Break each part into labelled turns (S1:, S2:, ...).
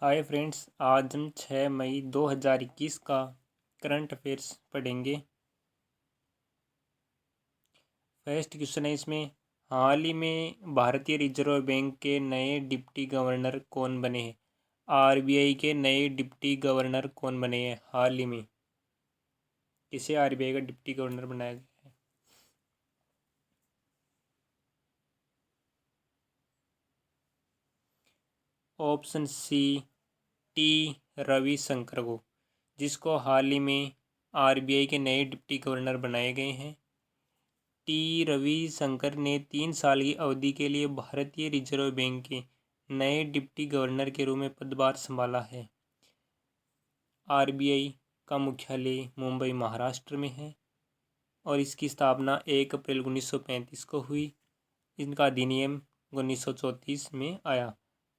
S1: Hi friends, आज हम 6 मई 2021 का करंट अफेयर्स पढ़ेंगे। फर्स्ट क्वेश्चन है इसमें, हाल ही में भारतीय रिजर्व बैंक के नए डिप्टी गवर्नर कौन बने हैं? आरबीआई के नए डिप्टी गवर्नर कौन बने हैं हाल ही में? किसे आरबीआई का डिप्टी गवर्नर बनाया गया है? ऑप्शन सी, टी रविशंकर को, जिसको हाल ही में आरबीआई के नए डिप्टी गवर्नर बनाए गए हैं। टी रविशंकर ने 3 साल की अवधि के लिए भारतीय रिजर्व बैंक के नए डिप्टी गवर्नर के रूप में पदभार संभाला है। आरबीआई का मुख्यालय मुंबई, महाराष्ट्र में है और इसकी स्थापना 1 अप्रैल 1935 को हुई। इनका अधिनियम 1934 में आया।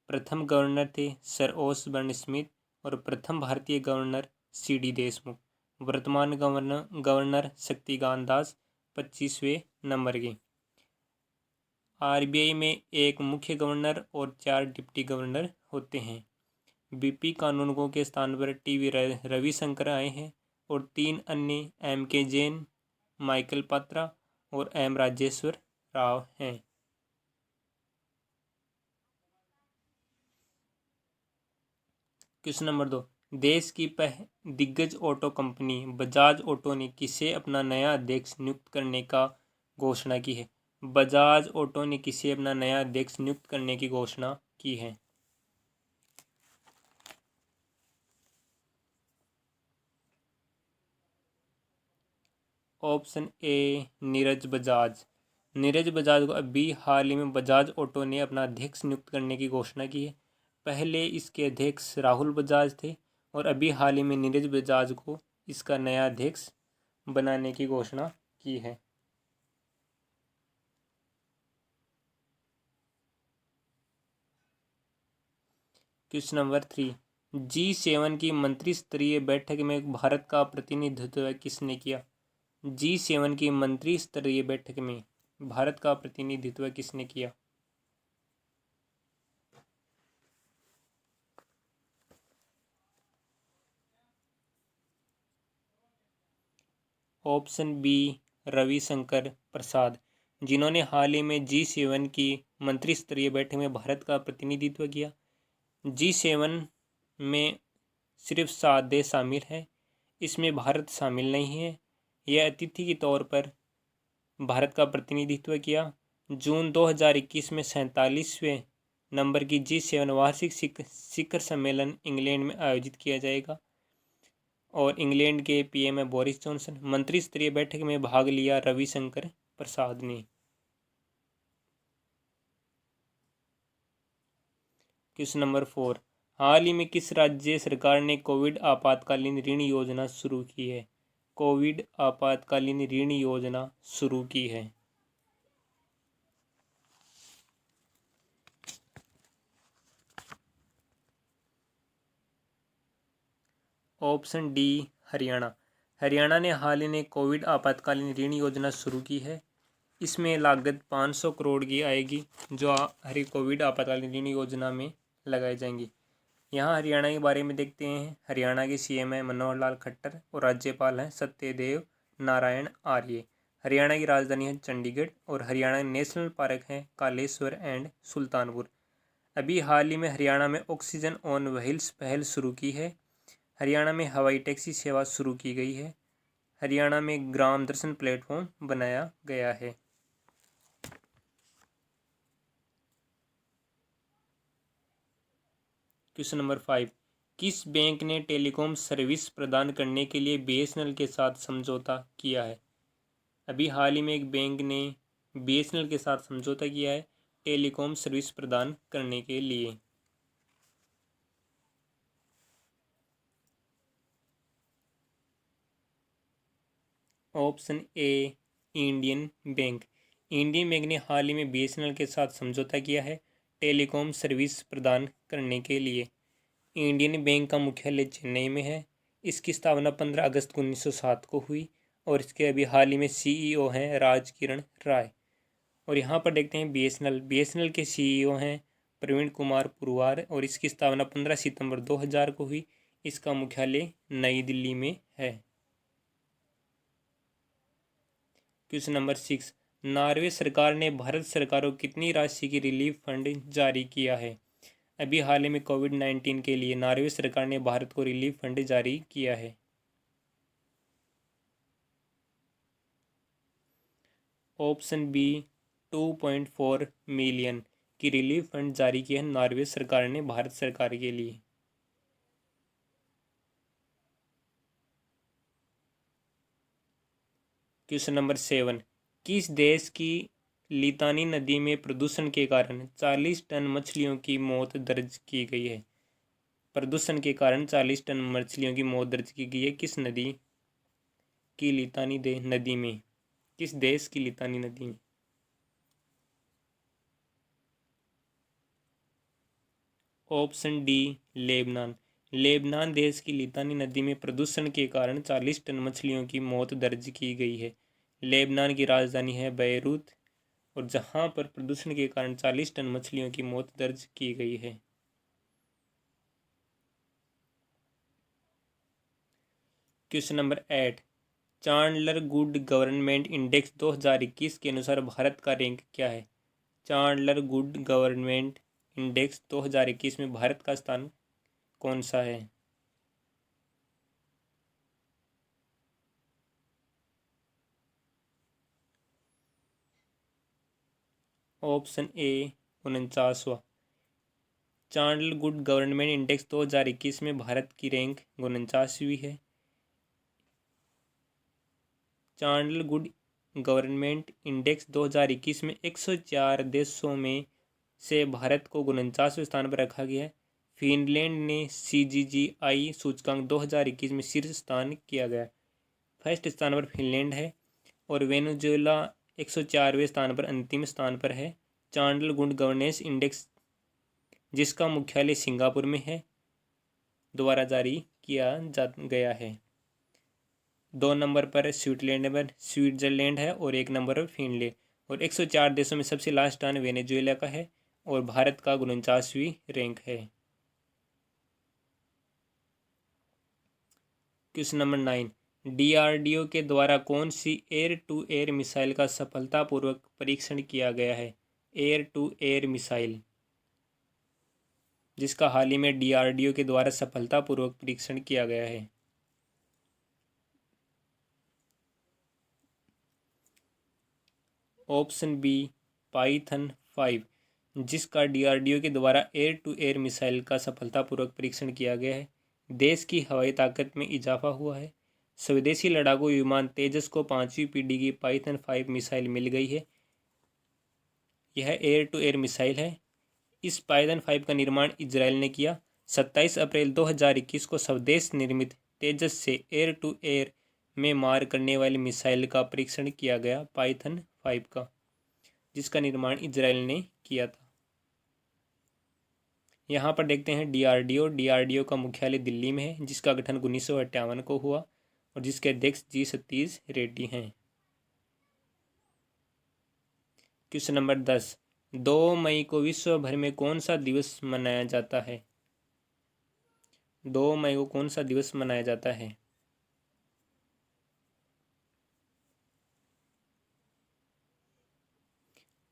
S1: प्रथम गवर्नर थे सर ओसबर्न स्मिथ और प्रथम भारतीय गवर्नर सी.डी. देशमुख। वर्तमान गवर्नर शक्तिकांत दास 25वें नंबर के। आरबीआई में एक मुख्य गवर्नर और 4 डिप्टी गवर्नर होते हैं। बीपी कानूनगो के स्थान पर टीवी रविशंकर आए हैं और 3 अन्य एम.के. जैन, माइकल पात्रा और एम. राजेश्वर राव हैं। क्वेश्चन नंबर 2, देश की दिग्गज ऑटो कंपनी बजाज ऑटो ने किसे अपना नया अध्यक्ष नियुक्त करने का घोषणा की है? बजाज ऑटो ने किसे अपना नया अध्यक्ष नियुक्त करने की घोषणा की है? Option A, Neeraj Bajaj. नीरज बजाज को अभी हाल ही में बजाज ऑटो ने अपना अध्यक्ष नियुक्त करने की घोषणा की है। पहले इसके अध्यक्ष राहुल बजाज थे और अभी हाल ही में नीरज बजाज को इसका नया अध्यक्ष बनाने की घोषणा की है। क्वेश्चन नंबर 3, G7 की मंत्री स्तरीय बैठक में भारत का प्रतिनिधित्व किसने किया? G7 की मंत्री स्तरीय बैठक में भारत का प्रतिनिधित्व किसने किया? ऑप्शन बी, रविशंकर प्रसाद, जिन्होंने हाल ही में G7 की मंत्री स्तरीय बैठक में भारत का प्रतिनिधित्व किया। G7 में सिर्फ 7 देश शामिल हैं, इसमें भारत शामिल नहीं है। यह अतिथि के तौर पर भारत का प्रतिनिधित्व किया। जून 2021 में 47वें नंबर की G7 वार्षिक शिखर सम्मेलन इंग्लैंड में आयोजित किया जाएगा और इंग्लैंड के पीएम है बोरिस जॉनसन। मंत्री स्तरीय बैठक में भाग लिया रविशंकर प्रसाद ने। क्वेश्चन नंबर 4, हाल ही में किस राज्य सरकार ने कोविड आपातकालीन ऋण योजना शुरू की है? कोविड आपातकालीन ऋण योजना शुरू की है। Option D, Haryana. हरियाणा ने हाल ही में कोविड आपातकालीन ऋण योजना शुरू की है। इसमें लागत 500 करोड़ की आएगी, जो हरी कोविड आपातकालीन ऋण योजना में लगाई जाएंगी। यहाँ हरियाणा के बारे में देखते हैं। हरियाणा के सीएम है मनोहर लाल खट्टर और राज्यपाल हैं सत्यदेव नारायण आर्य। हरियाणा की राजधानी है चंडीगढ़ और हरियाणा नेशनल पार्क है कालेश्वर एंड सुल्तानपुर। अभी हाल ही में हरियाणा में ऑक्सीजन ऑन व्हील्स पहल शुरू की है। हरियाणा में हवाई टैक्सी सेवा शुरू की गई है। हरियाणा में ग्राम दर्शन प्लेटफॉर्म बनाया गया है। क्वेश्चन नंबर 5, किस बैंक ने टेलीकॉम सर्विस प्रदान करने के लिए बीएसएनएल के साथ समझौता किया है? अभी हाल ही में एक बैंक ने बीएसएनएल के साथ समझौता किया है टेलीकॉम सर्विस प्रदान करने के लिए। Option A, Indian bank. Indian bank ने हाल ही में बीएसएनएल के साथ समझौता किया है टेलीकॉम सर्विस प्रदान करने के लिए। इंडियन बैंक का मुख्यालय चेन्नई में है। इसकी स्थापना 15 अगस्त 1907 को हुई और इसके अभी हाल ही में सीईओ हैं राज किरण राय। और यहाँ पर देखते हैं बीएसएनएल के सीईओ हैं प्रवीण कुमार पुरवार और इसकी स्थापना 15 सितंबर 2000 को हुई। इसका मुख्यालय नई दिल्ली में है। क्वेश्चन नंबर 6, नॉर्वे सरकार ने भारत सरकार को कितनी राशि की रिलीफ फंड जारी किया है? अभी हाल ही में कोविड-19 के लिए नॉर्वे सरकार ने भारत को रिलीफ फंड जारी किया है। ऑप्शन बी 2.4 मिलियन की रिलीफ फंड जारी किया है नॉर्वे सरकार ने भारत सरकार के लिए। क्वेश्चन नंबर 7, किस देश की लितानी नदी में प्रदूषण के कारण 40 टन मछलियों की मौत दर्ज की गई है? प्रदूषण के कारण 40 टन मछलियों की मौत दर्ज की गई है किस नदी की लितानी नदी में? किस देश की लितानी नदी में? Option D Lebanon. लेबनान देश की लितानी नदी में प्रदूषण के कारण 40 टन मछलियों की मौत दर्ज की गई है। लेबनान की राजधानी है बेरूत और जहां पर प्रदूषण के कारण 40 टन मछलियों की मौत दर्ज की गई है। Question number 8, Chandler Good Government Index 2021 के अनुसार भारत का रैंक क्या है? चांडलर गुड गवर्नमेंट इंडेक्स 2021 में भारत का स्थान कौन सा है? ऑप्शन ए 49वां। चांडलर गुड गवर्नमेंट इंडेक्स 2021 में भारत की रैंक 49वीं है। चांडलर गुड गवर्नमेंट इंडेक्स 2021 में 104 देशों में से भारत को 49वें स्थान पर रखा गया है। फिनलैंड ने CGGI सूचकांक 2021 में शीर्ष स्थान किया गया। फर्स्ट स्थान पर फिनलैंड है और वेनेजुएला 104वें स्थान पर अंतिम स्थान पर है। चांडलर गुड गवर्नेंस इंडेक्स जिसका मुख्यालय सिंगापुर में है द्वारा जारी किया गया है। 2 नंबर पर स्विट्जरलैंड है और 1 नंबर पर फिनलैंड और 104 देशों में सबसे लास्ट स्थान वेनेजुएला का है और भारत का 49वीं रैंक है। क्वेश्चन नंबर 9, DRDO के द्वारा कौन सी एयर टू एयर मिसाइल का सफलतापूर्वक परीक्षण किया गया है? एयर टू एयर मिसाइल जिसका हाल ही में DRDO के द्वारा सफलतापूर्वक परीक्षण किया गया है। ऑप्शन बी पाइथन 5 जिसका DRDO के द्वारा एयर टू एयर मिसाइल का सफलतापूर्वक परीक्षण किया गया है। देश की हवाई ताकत में इजाफा हुआ है। स्वदेशी लड़ाकू विमान तेजस को 5वीं पीढ़ी की पाइथन 5 मिसाइल मिल गई है। यह एयर टू एयर मिसाइल है। इस पाइथन 5 का निर्माण इजरायल ने किया। 27 अप्रैल 2021 को स्वदेश निर्मित तेजस से एयर टू एयर में मार करने वाली मिसाइल का परीक्षण किया गया पाइथन 5 का, जिसका निर्माण इजरायल ने किया था। यहाँ पर देखते हैं DRDO का मुख्यालय दिल्ली में है जिसका गठन 1958 को हुआ और जिसके अध्यक्ष जी सतीश रेड्डी हैं। क्वेश्चन नंबर 10, 2 मई को विश्व भर में कौन सा दिवस मनाया जाता है? 2 मई को कौन सा दिवस मनाया जाता है?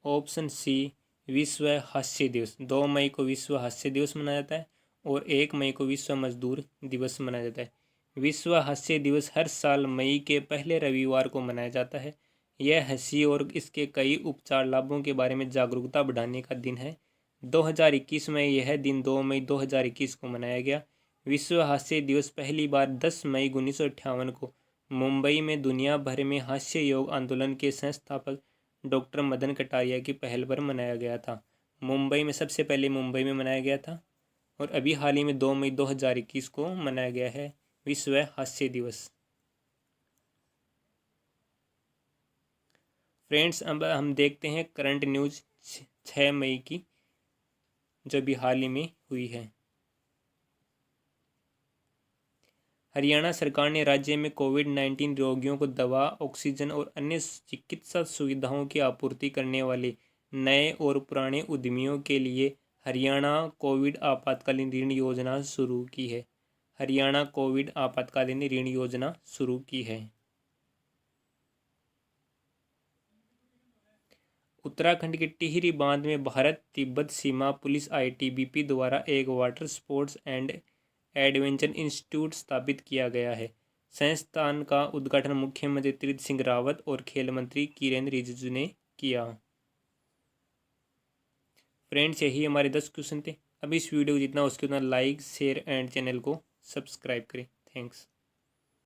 S1: ऑप्शन सी विश्व हास्य दिवस। 2 मई को विश्व हास्य दिवस मनाया जाता है और 1 मई को विश्व मजदूर दिवस मनाया जाता है। विश्व हास्य दिवस हर साल मई के पहले रविवार को मनाया जाता है। यह हंसी और इसके कई उपचार लाभों के बारे में जागरूकता बढ़ाने का दिन है। 2021 में यह दिन 2 मई 2021 को मनाया गया। विश्व हास्य दिवस पहली बार 10 मई 1958 को मुंबई में दुनिया भर में हास्य योग आंदोलन के संस्थापक डॉक्टर मदन कटारिया की पहल पर मनाया गया था। मुंबई में सबसे पहले मुंबई में मनाया गया था और अभी हाल ही में 2 मई 2021 को मनाया गया है विश्व हास्य दिवस। फ्रेंड्स, अब हम देखते हैं करंट न्यूज़ 6 मई की जो भी हाल ही में हुई है। हरियाणा सरकार ने राज्य में कोविड-19 रोगियों को दवा, ऑक्सीजन और अन्य चिकित्सा सुविधाओं की आपूर्ति करने वाले नए और पुराने उद्यमियों के लिए हरियाणा कोविड आपातकालीन ऋण योजना शुरू की है। हरियाणा कोविड आपातकालीन ऋण योजना शुरू की है। उत्तराखंड के टिहरी बांध में भारत तिब्बत सीमा पुलिस आईटीबीपी द्वारा एक water sports and adventure institute स्थापित किया गया है। संस्थान का उद्घाटन मुख्यमंत्री तीरथ सिंह रावत और खेल मंत्री किरेन रिजिजू ने किया। फ्रेंड्स, यही हमारे 10 क्वेश्चन थे। अब इस वीडियो को जितना हो सके उतना लाइक शेयर एंड चैनल को सब्सक्राइब करें। थैंक्स।